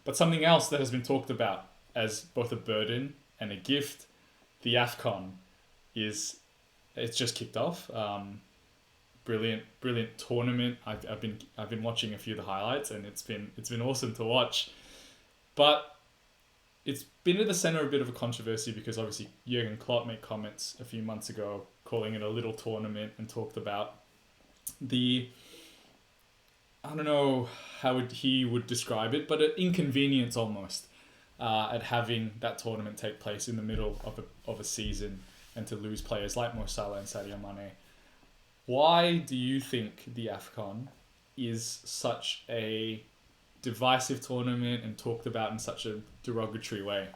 But something else that has been talked about as both a burden and a gift, the Afcon is it's just kicked off. Brilliant tournament. I've been watching a few of the highlights, and it's been awesome to watch. But it's been at the center of a bit of a controversy because obviously Jurgen Klopp made comments a few months ago calling it a little tournament and talked about the, I don't know how he would describe it, but an inconvenience almost at having that tournament take place in the middle of a season and to lose players like Mo Salah and Sadio Mane. Why do you think the Afcon is such a divisive tournament and talked about in such a derogatory way?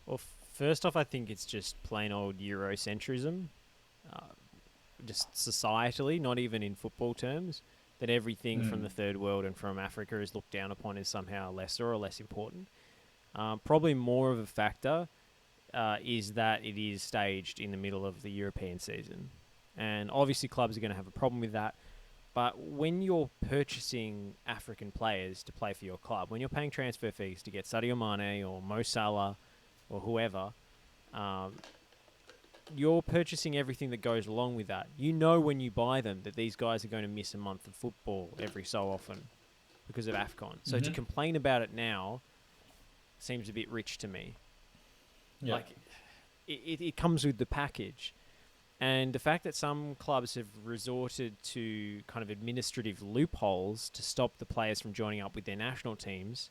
Well, first off, I think it's just plain old Eurocentrism, uh, just societally, not even in football terms, that everything from the third world and from Africa is looked down upon as somehow lesser or less important. Probably more of a factor is that it is staged in the middle of the European season. And obviously clubs are going to have a problem with that. But when you're purchasing African players to play for your club, when you're paying transfer fees to get Sadio Mane or Mo Salah or whoever, you're purchasing everything that goes along with that. You know when you buy them that these guys are going to miss a month of football every so often because of Afcon. So to complain about it now seems a bit rich to me. Yeah. Like, it comes with the package. And the fact that some clubs have resorted to kind of administrative loopholes to stop the players from joining up with their national teams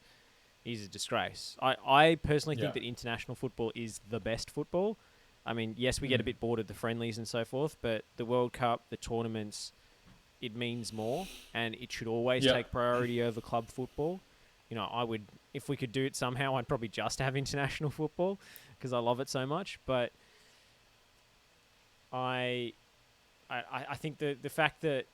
is a disgrace. I personally think that international football is the best football. I mean, yes, we get a bit bored of the friendlies and so forth, but the World Cup, the tournaments, it means more, and it should always take priority over club football. You know, I would, if we could do it somehow, I'd probably just have international football because I love it so much. But I think the fact that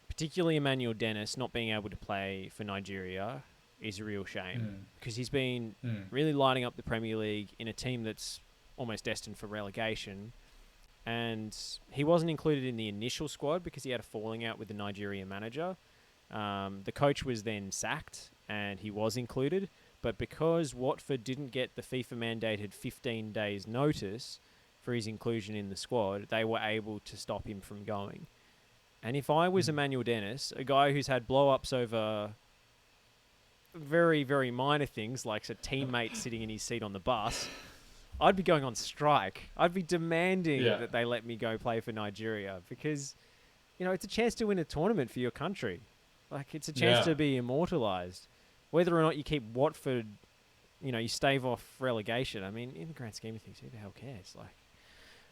particularly Emmanuel Dennis not being able to play for Nigeria is a real shame because he's been really lighting up the Premier League in a team that's almost destined for relegation. And he wasn't included in the initial squad because he had a falling out with the Nigerian manager. The coach was then sacked and he was included. But because Watford didn't get the FIFA mandated 15 days notice for his inclusion in the squad, they were able to stop him from going. And if I was Emmanuel Dennis, a guy who's had blow-ups over very, very minor things, like a teammate sitting in his seat on the bus, I'd be going on strike. I'd be demanding that they let me go play for Nigeria because, you know, it's a chance to win a tournament for your country. Like, it's a chance to be immortalised. Whether or not you keep Watford, you know, you stave off relegation, I mean, in the grand scheme of things, who the hell cares?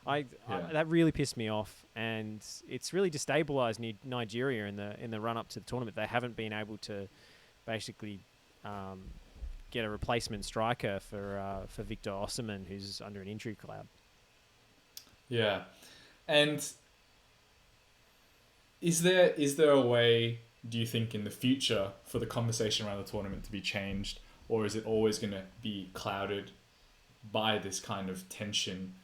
Like, that really pissed me off, and it's really destabilised Nigeria in the run up to the tournament. They haven't been able to basically get a replacement striker for Victor Osimhen, who's under an injury cloud. Yeah, and is there a way, do you think, in the future for the conversation around the tournament to be changed, or is it always going to be clouded by this kind of tension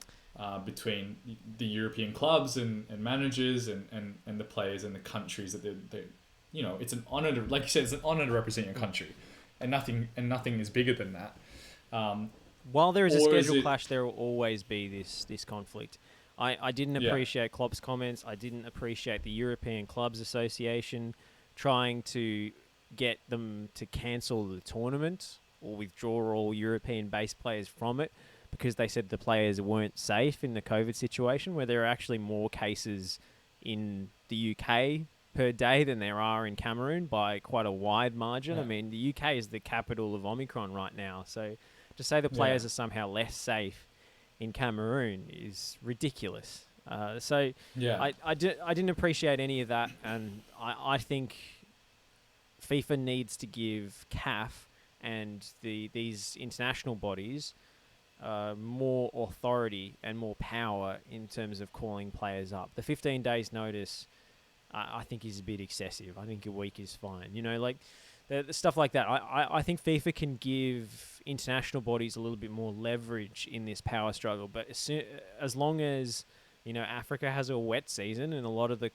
between the European clubs and managers and the players and the countries that they you know, it's an honor to, like you said, it's an honor to represent your country, and nothing is bigger than that. While there is a schedule clash, there will always be this conflict. I didn't appreciate Klopp's comments. I didn't appreciate the European Clubs Association trying to get them to cancel the tournament or withdraw all European-based players from it because they said the players weren't safe in the COVID situation, where there are actually more cases in the UK per day than there are in Cameroon by quite a wide margin. I mean, the UK is the capital of Omicron right now, so to say the players are somehow less safe in Cameroon is ridiculous. I didn't appreciate any of that, and I think FIFA needs to give CAF and these international bodies more authority and more power in terms of calling players up. The 15 days notice, I think, is a bit excessive. I think a week is fine. You know, like the stuff like that. I think FIFA can give international bodies a little bit more leverage in this power struggle. But as long as, you know, Africa has a wet season and a lot of the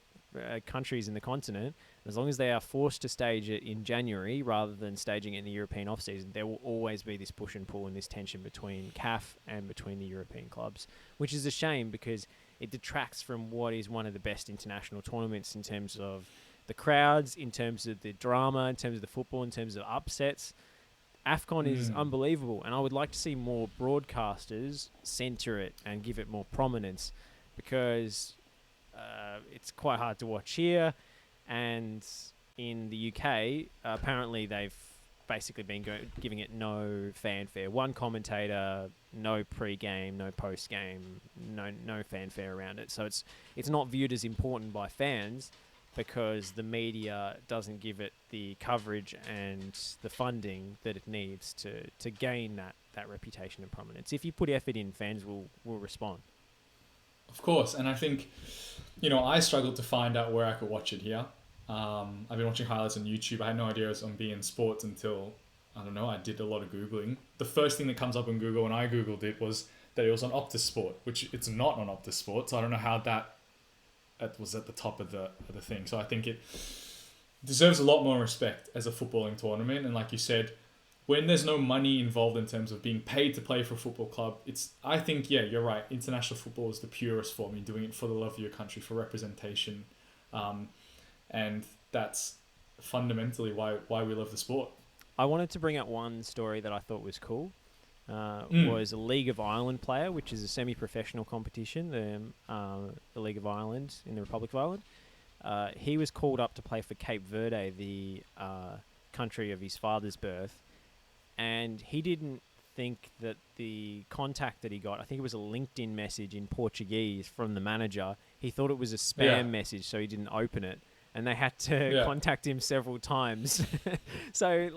countries in the continent As long as they are forced to stage it in January rather than staging it in the European off-season, there will always be this push and pull and this tension between CAF and between the European clubs, which is a shame because it detracts from what is one of the best international tournaments in terms of the crowds, in terms of the drama, in terms of the football, in terms of upsets. Afcon is unbelievable, and I would like to see more broadcasters centre it and give it more prominence because it's quite hard to watch here. And in the UK, apparently they've basically been giving it no fanfare. One commentator, no pre-game, no post-game, no fanfare around it. So it's not viewed as important by fans because the media doesn't give it the coverage and the funding that it needs to gain that reputation and prominence. If you put effort in, fans will respond. Of course, and I think, I struggled to find out where I could watch it here. I've been watching highlights on YouTube. I had no idea it was on beIN Sports until, I don't know, I did a lot of Googling. The first thing that comes up on Google when I Googled it was that it was on Optus Sport, which it's not on Optus Sport, so I don't know how that was at the top of the thing. So I think it deserves a lot more respect as a footballing tournament. And like you said, when there's no money involved in terms of being paid to play for a football club, I think, yeah, you're right. International football is the purest form. You're doing it for the love of your country, for representation. And that's fundamentally why we love the sport. I wanted to bring up one story that I thought was cool. Was a League of Ireland player, which is a semi-professional competition, the League of Ireland in the Republic of Ireland. He was called up to play for Cape Verde, the country of his father's birth, and he didn't think that the contact that he got, I think it was a LinkedIn message in Portuguese from the manager, he thought it was a spam message, so he didn't open it. And they had to contact him several times. So,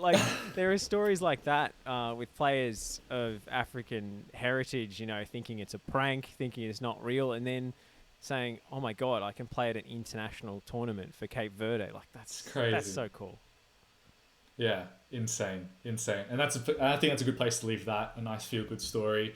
there are stories like that with players of African heritage, thinking it's a prank, thinking it's not real, and then saying, oh my God, I can play at an international tournament for Cape Verde. That's crazy. That's so cool. Yeah, insane. And I think that's a good place to leave that. A nice feel-good story.